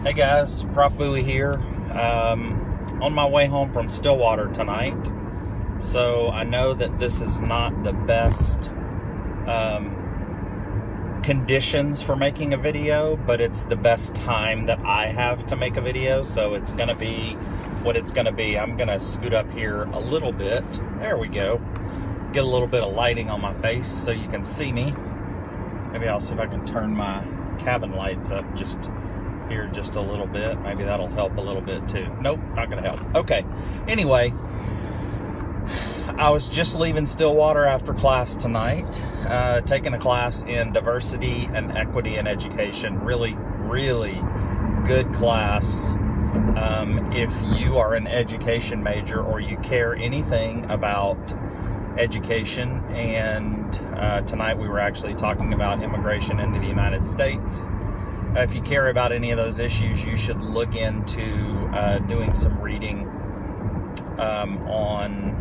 Hey guys, Prof Bowie here. On my way home from Stillwater tonight. So I know that this is not the best conditions for making a video, but it's the best time that I have to make a video. So it's going to be what it's going to be. I'm going to scoot up here a little bit. There we go. Get a little bit of lighting on my face so you can see me. Maybe I'll see if I can turn my cabin lights up just here just a little bit. Maybe that'll help a little bit too. Nope, not gonna help. Okay, anyway, I was just leaving Stillwater after class tonight, taking a class in diversity and equity in education. Really good class. If you are an education major or you care anything about education, and tonight we were actually talking about immigration into the United States. If you care about any of those issues, you should look into doing some reading on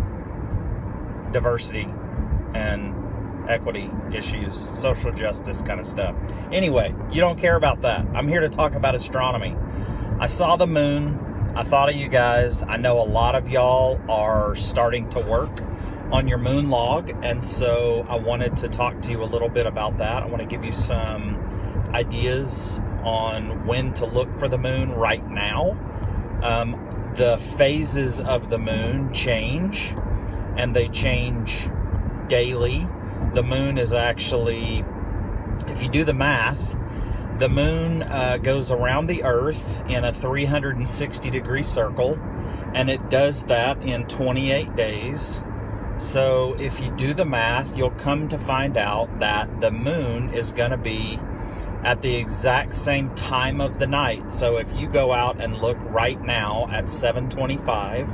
diversity and equity issues, social justice kind of stuff. Anyway, you don't care about that. I'm here to talk about astronomy. I saw the moon. I thought of you guys. I know a lot of y'all are starting to work on your moon log, and so I wanted to talk to you a little bit about that. I want to give you some ideas on when to look for the moon right now. The phases of the moon change, and they change daily. The moon is actually, if you do the math, the moon goes around the Earth in a 360-degree circle, and it does that in 28 days. So if you do the math, you'll come to find out that the moon is going to be at the exact same time of the night. So if you go out and look right now at 7:25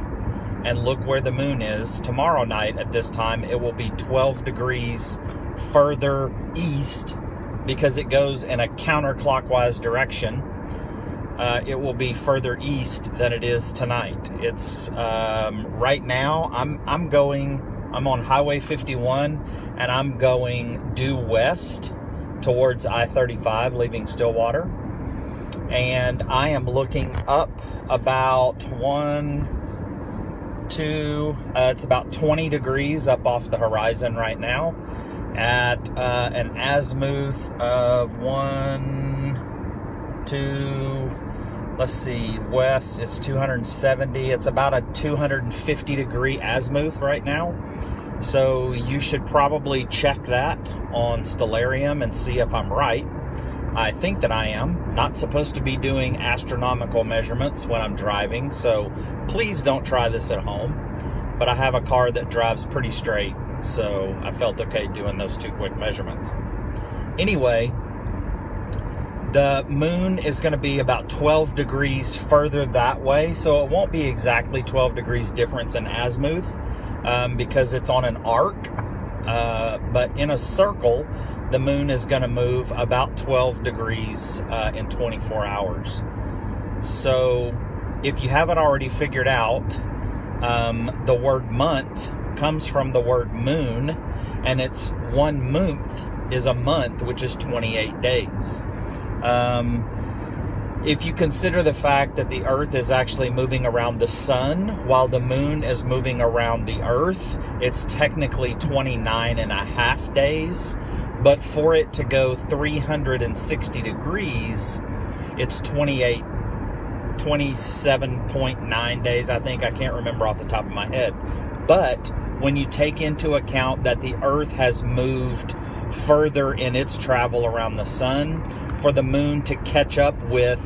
and look where the moon is, tomorrow night at this time, it will be 12 degrees further east because it goes in a counterclockwise direction. It will be further east than it is tonight. It's right now I'm on Highway 51, and I'm going due west towards I-35, leaving Stillwater. And I am looking up about it's about 20 degrees up off the horizon right now at an azimuth of west is 270. It's about a 250 degree azimuth right now. So you should probably check that on Stellarium and see if I'm right. I think that I am. Not supposed to be doing astronomical measurements when I'm driving, so please don't try this at home. But I have a car that drives pretty straight, so I felt okay doing those two quick measurements. Anyway, the moon is going to be about 12 degrees further that way, so it won't be exactly 12 degrees difference in azimuth because it's on an arc, but in a circle, the moon is going to move about 12 degrees in 24 hours. So if you haven't already figured out, the word month comes from the word moon, and it's 1 month is a month, which is 28 days. If you consider the fact that the Earth is actually moving around the sun while the moon is moving around the Earth, it's technically 29 and a half days. But for it to go 360 degrees, it's 27.9 days, I think. I can't remember off the top of my head. But when you take into account that the Earth has moved further in its travel around the sun, for the moon to catch up with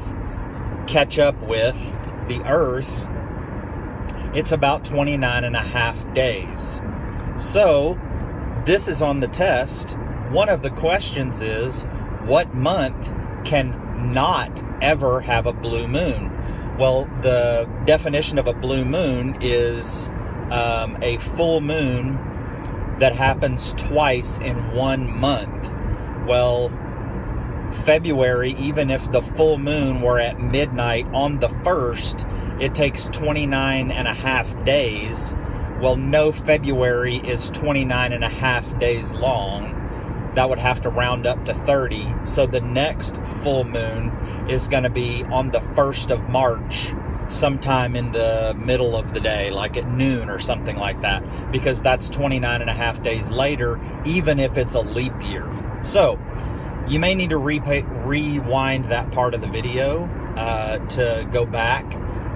the Earth, it's about 29 and a half days. So this is on the test. One of the questions is, what month can not ever have a blue moon? Well, the definition of a blue moon is a full moon that happens twice in 1 month. Well, February, even if the full moon were at midnight on the 1st, it takes 29 and a half days. Well, no February is 29 and a half days long. that would have to round up to 30. So the next full moon is going to be on the 1st of March, sometime in the middle of the day, like at noon or something like that, because that's 29 and a half days later, even if it's a leap year. So you may need to rewind that part of the video to go back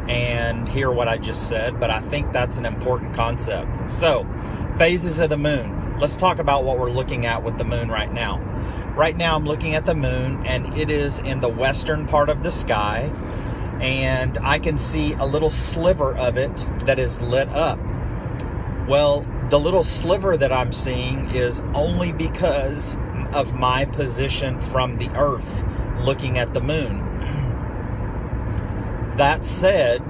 and hear what I just said, but I think that's an important concept. So, phases of the moon. Let's talk about what we're looking at with the moon right now. Right now I'm looking at the moon, and it is in the western part of the sky, and I can see a little sliver of it that is lit up. Well, the little sliver that I'm seeing is only because of my position from the Earth looking at the moon. That said,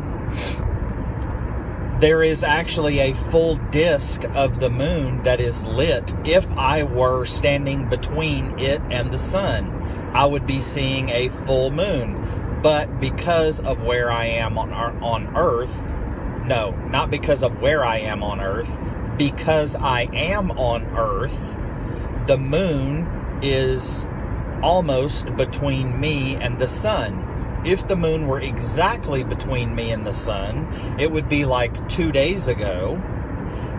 there is actually a full disk of the moon that is lit. If I were standing between it and the sun, I would be seeing a full moon. But because of where I am on Earth, no, not because of where I am on Earth, because I am on Earth, the moon is almost between me and the sun. If the moon were exactly between me and the sun, it would be like 2 days ago,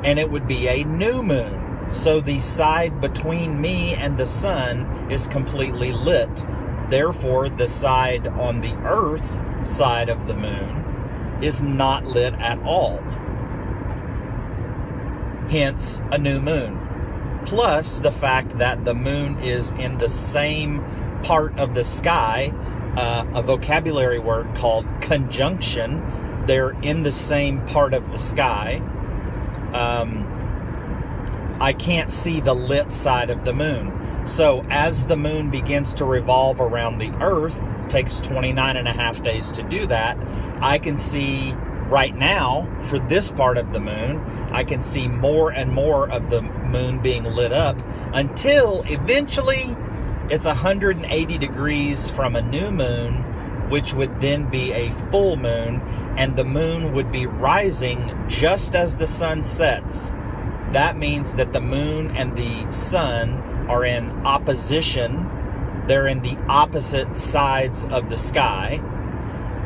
and it would be a new moon. So the side between me and the sun is completely lit. Therefore, the side on the Earth side of the moon is not lit at all. Hence, a new moon. Plus, the fact that the moon is in the same part of the sky, a vocabulary word called conjunction. They're in the same part of the sky. I can't see the lit side of the moon. So as the moon begins to revolve around the Earth, it takes 29 and a half days to do that, I can see right now, for this part of the moon, I can see more and more of the moon being lit up until eventually it's 180 degrees from a new moon, which would then be a full moon, and the moon would be rising just as the sun sets. That means that the moon and the sun are in opposition. They're in the opposite sides of the sky.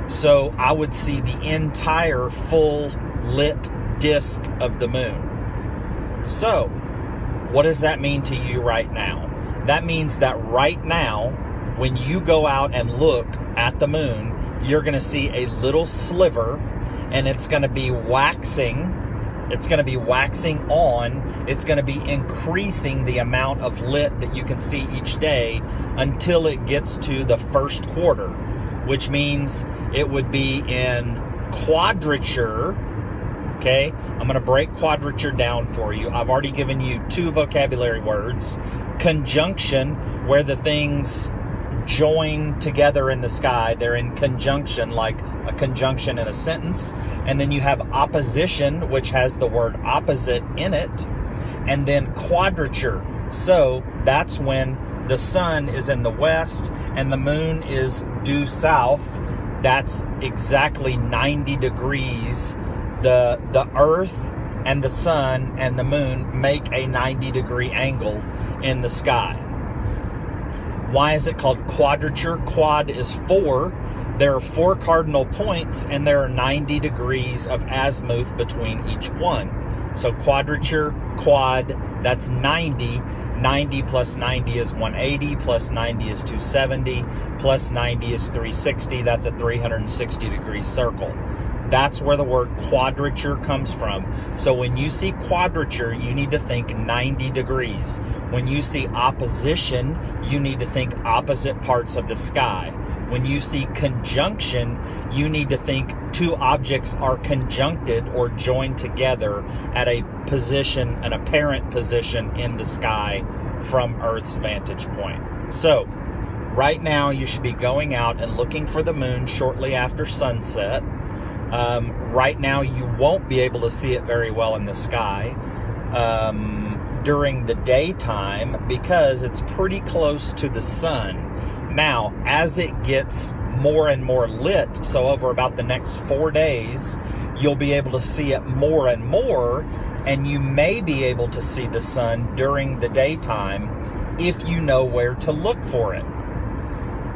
So I would see the entire full lit disk of the moon. So what does that mean to you right now? That means that right now, when you go out and look at the moon, you're going to see a little sliver, and it's going to be waxing. It's going to be waxing on. It's going to be increasing the amount of lit that you can see each day until it gets to the first quarter, which means it would be in quadrature. Okay, I'm going to break quadrature down for you. I've already given you 2 vocabulary words. Conjunction, where the things join together in the sky. They're in conjunction, like a conjunction in a sentence. And then you have opposition, which has the word opposite in it. And then quadrature. So that's when the sun is in the west and the moon is due south. That's exactly 90 degrees. The earth and the sun and the moon make a 90-degree angle in the sky. Why is it called quadrature? Quad is 4. There are 4 cardinal points, and there are 90 degrees of azimuth between each one. So quadrature, quad, that's 90. 90 plus 90 is 180, plus 90 is 270, plus 90 is 360. That's a 360-degree circle. That's where the word quadrature comes from. So when you see quadrature, you need to think 90 degrees. When you see opposition, you need to think opposite parts of the sky. When you see conjunction, you need to think 2 objects are conjuncted or joined together at a position, an apparent position in the sky from Earth's vantage point. So right now, you should be going out and looking for the moon shortly after sunset. Right now, you won't be able to see it very well in the sky during the daytime because it's pretty close to the sun. Now, as it gets more and more lit, so over about the next 4 days, you'll be able to see it more and more, and you may be able to see the sun during the daytime if you know where to look for it.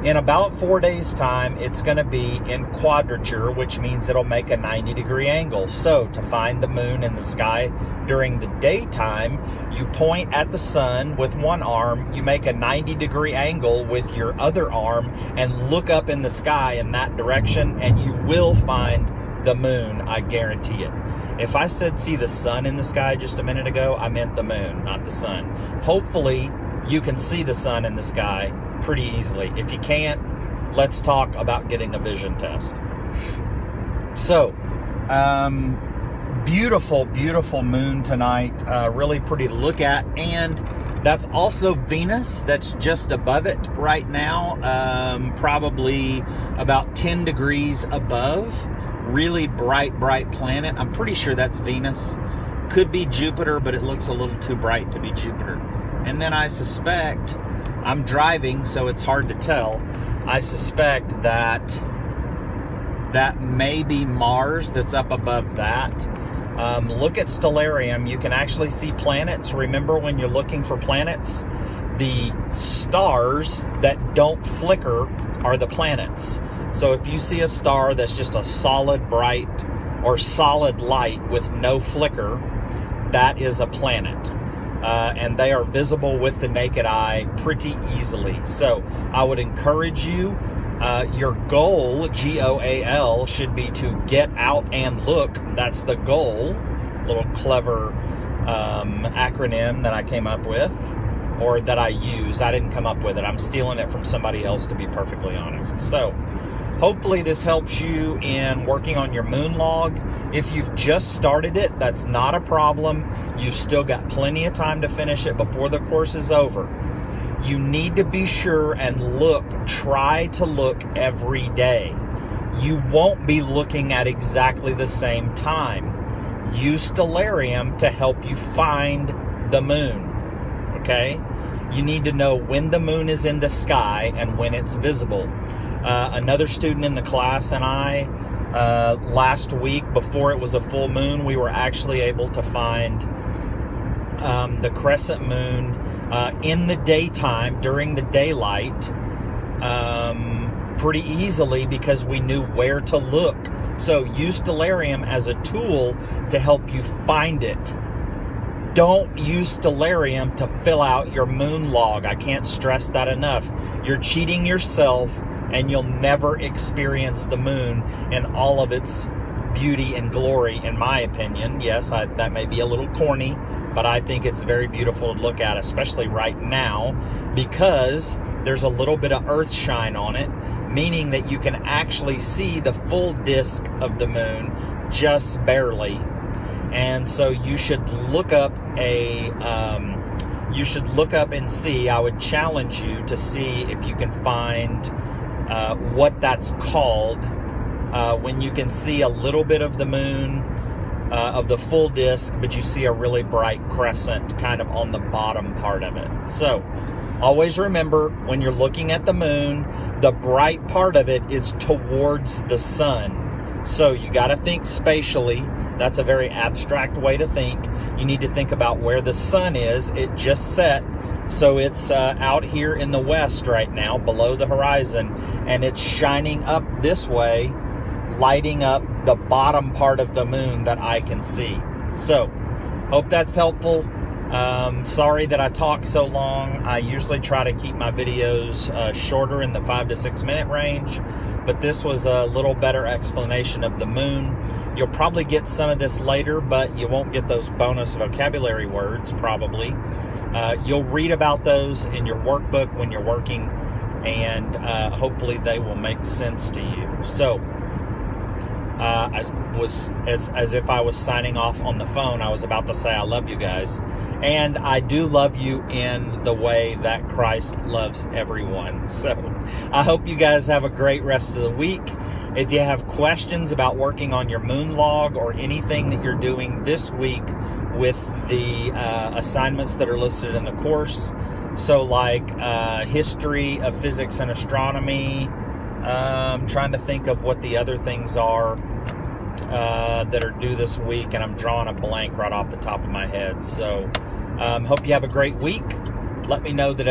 In about 4 days' time, it's going to be in quadrature, which means it'll make a 90-degree angle. So to find the moon in the sky during the daytime, you point at the sun with one arm, you make a 90-degree angle with your other arm, and look up in the sky in that direction, and you will find the moon, I guarantee it. If I said see the sun in the sky just a minute ago, I meant the moon, not the sun. Hopefully, you can see the sun in the sky pretty easily. If you can't, let's talk about getting a vision test. So, beautiful, beautiful moon tonight. Really pretty to look at. And that's also Venus. That's just above it right now. Probably about 10 degrees above. Really bright, bright planet. I'm pretty sure that's Venus. Could be Jupiter, but it looks a little too bright to be Jupiter. And then I suspect, I'm driving, so it's hard to tell. I suspect that may be Mars that's up above that. Look at Stellarium. You can actually see planets. Remember, when you're looking for planets, the stars that don't flicker are the planets. So if you see a star that's just a solid bright or solid light with no flicker, that is a planet. And they are visible with the naked eye pretty easily. So I would encourage you, your goal, G-O-A-L, should be to get out and look. That's the goal. Little clever acronym that I came up with, or that I use. I didn't come up with it. I'm stealing it from somebody else, to be perfectly honest. So hopefully this helps you in working on your moon log. If you've just started it, that's not a problem. You've still got plenty of time to finish it before the course is over. You need to be sure and look, try to look every day. You won't be looking at exactly the same time. Use Stellarium to help you find the moon, okay? You need to know when the moon is in the sky and when it's visible. Another student in the class and I, last week, before it was a full moon, we were actually able to find the crescent moon in the daytime, during the daylight, pretty easily because we knew where to look. So use Stellarium as a tool to help you find it. Don't use Stellarium to fill out your moon log. I can't stress that enough. You're cheating yourself, and you'll never experience the moon in all of its beauty and glory, in my opinion. Yes, that may be a little corny, but I think it's very beautiful to look at, especially right now, because there's a little bit of earth shine on it, meaning that you can actually see the full disk of the moon just barely. And so you should look up and see. I would challenge you to see if you can find what that's called, when you can see a little bit of the moon, of the full disk, but you see a really bright crescent kind of on the bottom part of it. So always remember, when you're looking at the moon, the bright part of it is towards the sun. So you got to think spatially. That's a very abstract way to think. You need to think about where the sun is. It just set. So it's out here in the west right now, below the horizon, and it's shining up this way, lighting up the bottom part of the moon that I can see. So, hope that's helpful. Sorry that I talk so long. I usually try to keep my videos shorter, in the 5 to 6 minute range, but this was a little better explanation of the moon. You'll probably get some of this later, but you won't get those bonus vocabulary words, probably. You'll read about those in your workbook when you're working, and hopefully they will make sense to you. So, as if I was signing off on the phone, I was about to say I love you guys. And I do love you in the way that Christ loves everyone. So I hope you guys have a great rest of the week. If you have questions about working on your moon log or anything that you're doing this week with the assignments that are listed in the course, so like history of physics and astronomy, I'm trying to think of what the other things are that are due this week, and I'm drawing a blank right off the top of my head. So hope you have a great week. Let me know that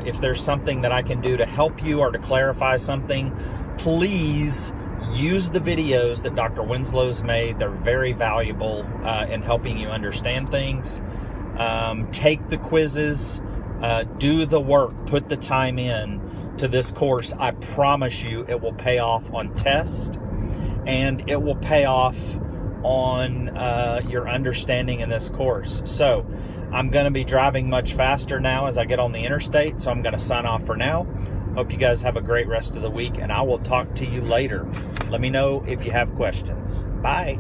if there's something that I can do to help you or to clarify something. Please use the videos that Dr. Winslow's made. They're very valuable in helping you understand things. Take the quizzes, do the work, put the time in to this course. I promise you it will pay off on test, and it will pay off on your understanding in this course. So I'm going to be driving much faster now as I get on the interstate, so I'm going to sign off for now. Hope you guys have a great rest of the week, and I will talk to you later. Let me know if you have questions. Bye.